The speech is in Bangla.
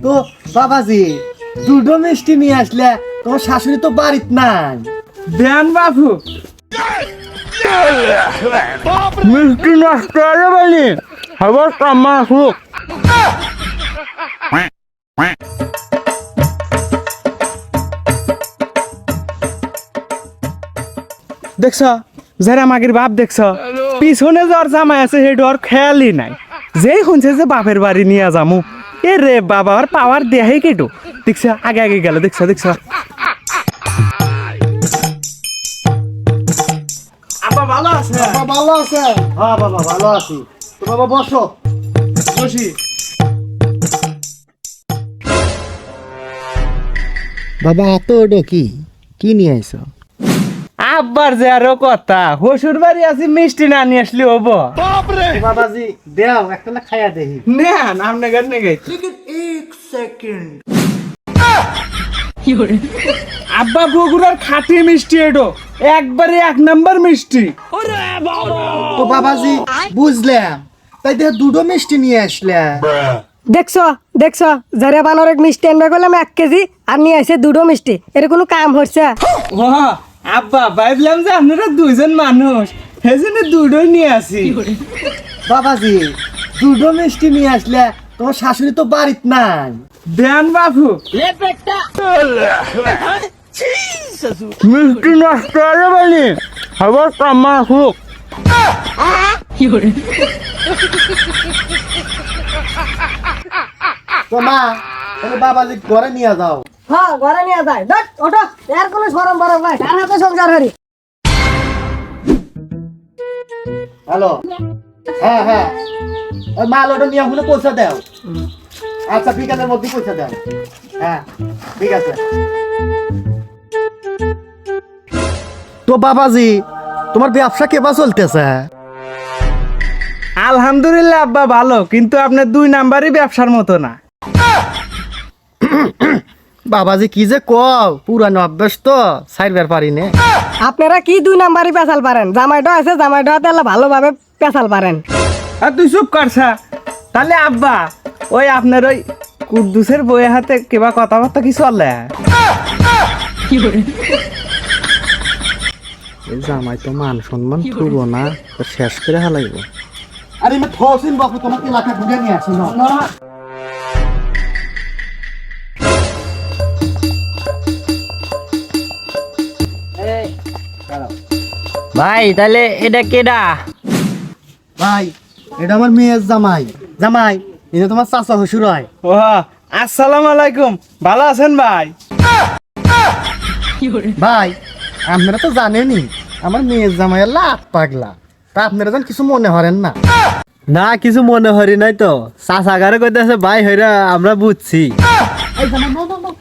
তো বাবাজি দুটো মিষ্টি নিয়ে আসলে তোমার শাশুড়ি তো বাড়িত নাই। দেন বাবু মিষ্টি নষ্ট হয়ে যাবে খবর কামা আসুক। দেখছ যারা আমাদের বাপ দেখছ পিছনে যার জামাই আছে সেই ডর খেয়ালই নাই, যেই শুনছে যে বাপের বাড়ি নিয়ে যামু এ রে বাবার পাওয়ার দেহাই কেটো। দেখছ আগে আগে গেল, দেখছ দেখছ আব্বা ভালো আছে? বাবা ভালো আছে? হ্যাঁ বাবা ভালো আছি। তো বাবা বসো। বসি। বাবা এত ওটা কি নিয়ে আইছো? আব্বার যে আরো কথা হসুর বাড়ি আছি মিষ্টি না নিয়ে আসলি হবো। বাবাজি দেও একটা না খাইয়া দেখি। নেন আপনি গান নেই আব্বা বগুড়ার খাঁটি মিষ্টি এটো একবারে 1 নাম্বার মিষ্টি। তো বাবাজি বুঝলাম, তাই দেখে দুটো মিষ্টি নিয়ে আসলে। দেখছো দেখছো যারা বানরের মিষ্টি আনবে গেলাম 1 কেজি আর নিয়ে আসে দুটো মিষ্টি, এর কোনো কাম হচ্ছে? ও আব্বা ভাবলাম যে আপনারা দুইজন মানুষ সেজন্য দুটোই নিয়ে আসি। বাবাজি দুটো মিষ্টি নিয়ে আসলে তোমার শাশুড়ি তো বাড়িত নাই। দেন বাবু মিষ্টি নষ্ট হয়ে যাবে খবর কামা আসুক। তো মা তাহলে বাবাজি ঘরে নিয়ে যাও। হ্যাঁ ঘরে নিয়ে যায়। দেখ ওটা এর কোনো শরম বরম নাই, কার হাতে সংসার হরি। হ্যালো, হ্যাঁ হ্যাঁ ওই মাল ওটা নিয়ে হলে পয়সা দাও। আচ্ছা বিকালের মধ্যে পয়সা দাও। হ্যাঁ ঠিক আছে। তো বাবাজি তোমার ব্যবসা কেবা চলতেছে? আলহামদুলিল্লাহ আব্বা ভালো, কিন্তু আপনার 2 নাম্বারই ব্যবসার মতো না। বাবাজি কি যে কও, পুরানো অভ্যাস তো সাইবার পারি নে। আপনারা কি 2 নাম্বারই পেছাল পারেন? জামাইটা আছে, জামাইটা হাতে ভালোভাবে পেছাল পারেন। আর তুই চুপ করছা। তাহলে আব্বা ওই আপনার ওই কুদ্দুসের বইয়ের হাতে কেবা কথাবার্তা কি চলে? জামাই তো মান সম্মান খুব না, তো শেষ করে হালাইব। আরে আমি থসিন বাপু তোমাকে এলাকা ঘুরে নিয়ে আসি না। ভাই তাহলে এটা কেডা? ভাই এটা আমার মেয়ের জামাই। জামাই এটা তোমার চাচা শ্বশুর হয়। ও আসসালামু আলাইকুম, ভালো আছেন ভাই? ভাই আপনারা তো জানেনই আমার মেয়ের জামাই লাখ পাগলা, তা আপনারা যেন কিছু মনে করেন না। না কিছু মনে হরি নাই তো, চাষাগারে কইতেছে ভাই হইরা আমরা বুঝছি। এই জামাই, নাও, নাও, নাও।